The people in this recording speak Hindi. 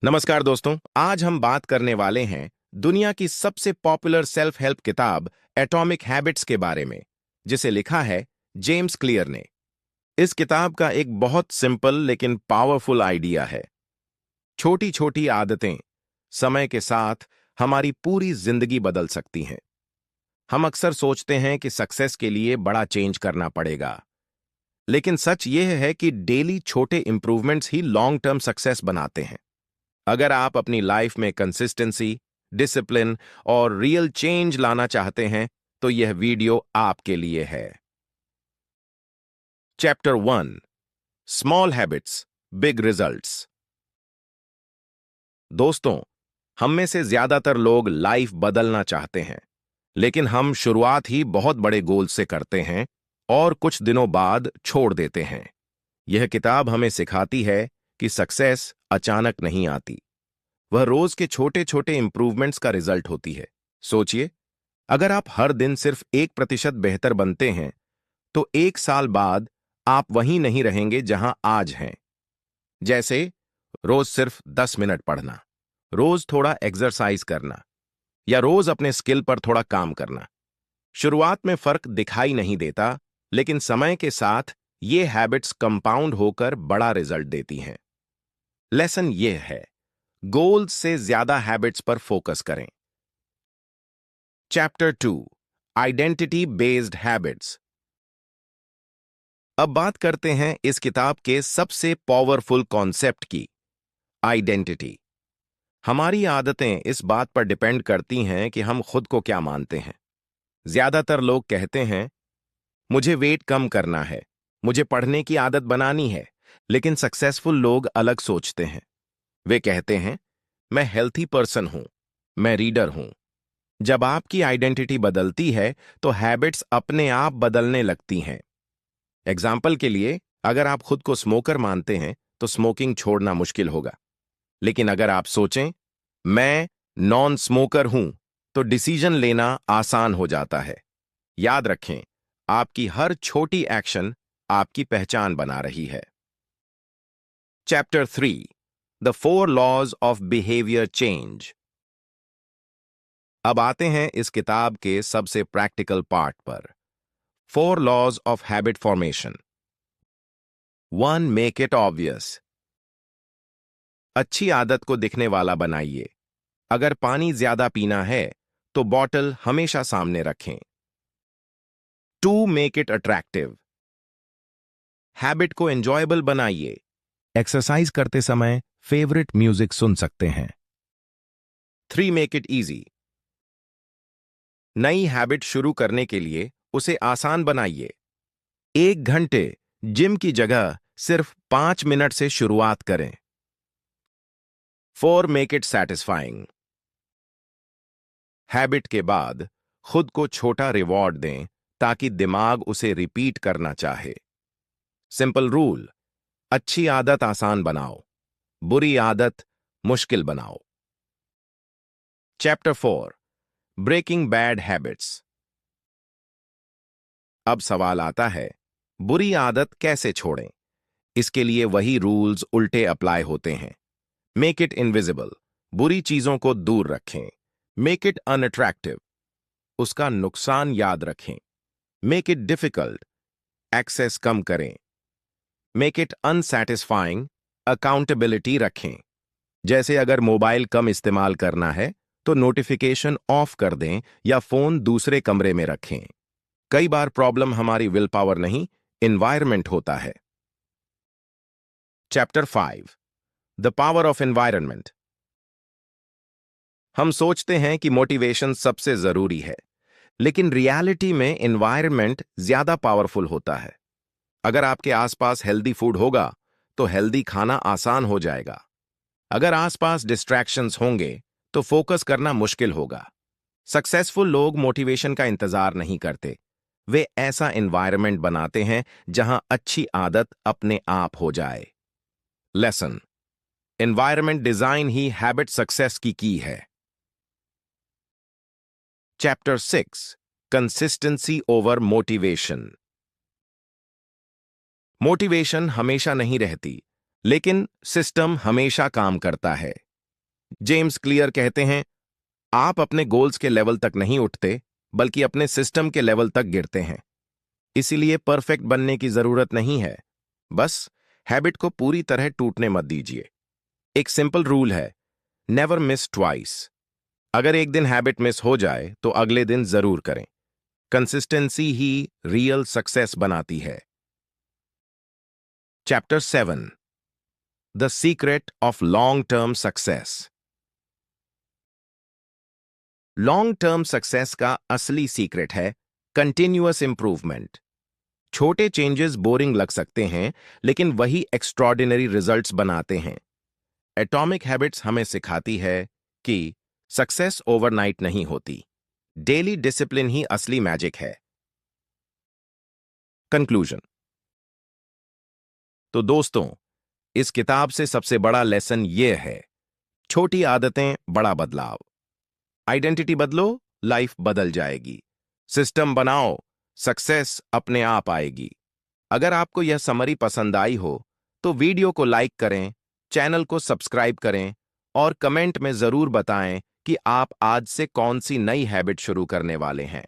नमस्कार दोस्तों, आज हम बात करने वाले हैं दुनिया की सबसे पॉपुलर सेल्फ हेल्प किताब एटॉमिक हैबिट्स के बारे में, जिसे लिखा है जेम्स क्लियर ने। इस किताब का एक बहुत सिंपल लेकिन पावरफुल आइडिया है। छोटी छोटी आदतें समय के साथ हमारी पूरी जिंदगी बदल सकती हैं। हम अक्सर सोचते हैं कि सक्सेस के लिए बड़ा चेंज करना पड़ेगा, लेकिन सच यह है कि डेली छोटे इंप्रूवमेंट्स ही लॉन्ग टर्म सक्सेस बनाते हैं। अगर आप अपनी लाइफ में कंसिस्टेंसी, डिसिप्लिन और रियल चेंज लाना चाहते हैं, तो यह वीडियो आपके लिए है। Chapter 1, small habits, big results. दोस्तों, हम में से ज्यादातर लोग लाइफ बदलना चाहते हैं, लेकिन हम शुरुआत ही बहुत बड़े गोल से करते हैं और कुछ दिनों बाद छोड़ देते हैं। यह किताब हमें सिखाती है कि सक्सेस अचानक नहीं आती, वह रोज के छोटे छोटे इंप्रूवमेंट्स का रिजल्ट होती है। सोचिए, अगर आप हर दिन सिर्फ 1% बेहतर बनते हैं, तो 1 साल बाद आप वहीं नहीं रहेंगे जहां आज हैं। जैसे रोज सिर्फ 10 मिनट पढ़ना, रोज थोड़ा एक्सरसाइज करना, या रोज अपने स्किल पर थोड़ा काम करना। शुरुआत में फर्क दिखाई नहीं देता, लेकिन समय के साथ ये हैबिट्स कंपाउंड होकर बड़ा रिजल्ट देती हैं। लेसन यह है, गोल्स से ज्यादा हैबिट्स पर फोकस करें। Chapter 2, identity based habits. अब बात करते हैं इस किताब के सबसे पावरफुल कॉन्सेप्ट की, आइडेंटिटी। हमारी आदतें इस बात पर डिपेंड करती हैं कि हम खुद को क्या मानते हैं। ज्यादातर लोग कहते हैं, मुझे वेट कम करना है, मुझे पढ़ने की आदत बनानी है, लेकिन सक्सेसफुल लोग अलग सोचते हैं। वे कहते हैं, मैं हेल्थी पर्सन हूं, मैं रीडर हूं। जब आपकी आइडेंटिटी बदलती है, तो हैबिट्स अपने आप बदलने लगती हैं। एग्जाम्पल के लिए, अगर आप खुद को स्मोकर मानते हैं, तो स्मोकिंग छोड़ना मुश्किल होगा। लेकिन अगर आप सोचें, मैं नॉन स्मोकर हूं, तो डिसीजन लेना आसान हो जाता है। याद रखें, आपकी हर छोटी एक्शन आपकी पहचान बना रही है। Chapter 3, the 4 laws of behaviour change. अब आते हैं इस किताब के सबसे प्रैक्टिकल पार्ट पर, 4 laws of habit formation. 1, make it obvious. अच्छी आदत को दिखने वाला बनाइए। अगर पानी ज्यादा पीना है, तो बॉटल हमेशा सामने रखें। 2, मेक इट अट्रैक्टिव। हैबिट को एंजॉयबल बनाइए। एक्सरसाइज करते समय फेवरेट म्यूजिक सुन सकते हैं। 3, मेक इट इजी। नई हैबिट शुरू करने के लिए उसे आसान बनाइए। 1 घंटे जिम की जगह सिर्फ 5 मिनट से शुरुआत करें। 4, मेक इट सैटिस्फाइंग। हैबिट के बाद खुद को छोटा रिवॉर्ड दें, ताकि दिमाग उसे रिपीट करना चाहे। सिंपल रूल, अच्छी आदत आसान बनाओ, बुरी आदत मुश्किल बनाओ। Chapter 4, breaking bad habits. अब सवाल आता है, बुरी आदत कैसे छोड़ें? इसके लिए वही रूल्स उल्टे अप्लाई होते हैं। मेक इट इनविजिबल, बुरी चीजों को दूर रखें। मेक इट अनअट्रैक्टिव, उसका नुकसान याद रखें। मेक इट डिफिकल्ट, एक्सेस कम करें। मेक इट अनसैटिस्फाइंग, अकाउंटेबिलिटी रखें। जैसे अगर मोबाइल कम इस्तेमाल करना है, तो नोटिफिकेशन ऑफ कर दें या फोन दूसरे कमरे में रखें। कई बार प्रॉब्लम हमारी विल पावर नहीं, एनवायरनमेंट होता है। Chapter 5, the power of environment. हम सोचते हैं कि मोटिवेशन सबसे जरूरी है, लेकिन रियलिटी में एनवायरनमेंट ज्यादा पावरफुल होता है। अगर आपके आसपास हेल्दी फूड होगा, तो हेल्दी खाना आसान हो जाएगा। अगर आसपास डिस्ट्रैक्शंस होंगे, तो फोकस करना मुश्किल होगा। सक्सेसफुल लोग मोटिवेशन का इंतजार नहीं करते, वे ऐसा एनवायरनमेंट बनाते हैं जहां अच्छी आदत अपने आप हो जाए। लेसन, एनवायरनमेंट डिजाइन ही हैबिट सक्सेस की है। Chapter 6, consistency over motivation. Motivation हमेशा नहीं रहती, लेकिन सिस्टम हमेशा काम करता है। जेम्स क्लियर कहते हैं, आप अपने गोल्स के लेवल तक नहीं उठते, बल्कि अपने सिस्टम के लेवल तक गिरते हैं। इसीलिए परफेक्ट बनने की जरूरत नहीं है, बस हैबिट को पूरी तरह टूटने मत दीजिए। एक सिंपल रूल है, नेवर मिस ट्वाइस। अगर एक दिन हैबिट मिस हो जाए तो अगले दिन जरूर करें। कंसिस्टेंसी ही रियल सक्सेस बनाती है। Chapter 7, the secret of long term success. Long term success का असली सीक्रेट है कंटिन्यूअस इंप्रूवमेंट। छोटे चेंजेस बोरिंग लग सकते हैं, लेकिन वही एक्स्ट्रॉर्डिनरी रिजल्ट्स बनाते हैं। एटॉमिक हैबिट्स हमें सिखाती है कि सक्सेस ओवरनाइट नहीं होती, डेली डिसिप्लिन ही असली मैजिक है। कंक्लूजन। तो दोस्तों, इस किताब से सबसे बड़ा लेसन यह है, छोटी आदतें बड़ा बदलाव। आइडेंटिटी बदलो, लाइफ बदल जाएगी। सिस्टम बनाओ, सक्सेस अपने आप आएगी। अगर आपको यह समरी पसंद आई हो तो वीडियो को लाइक करें, चैनल को सब्सक्राइब करें और कमेंट में जरूर बताएं कि आप आज से कौन सी नई हैबिट शुरू करने वाले हैं।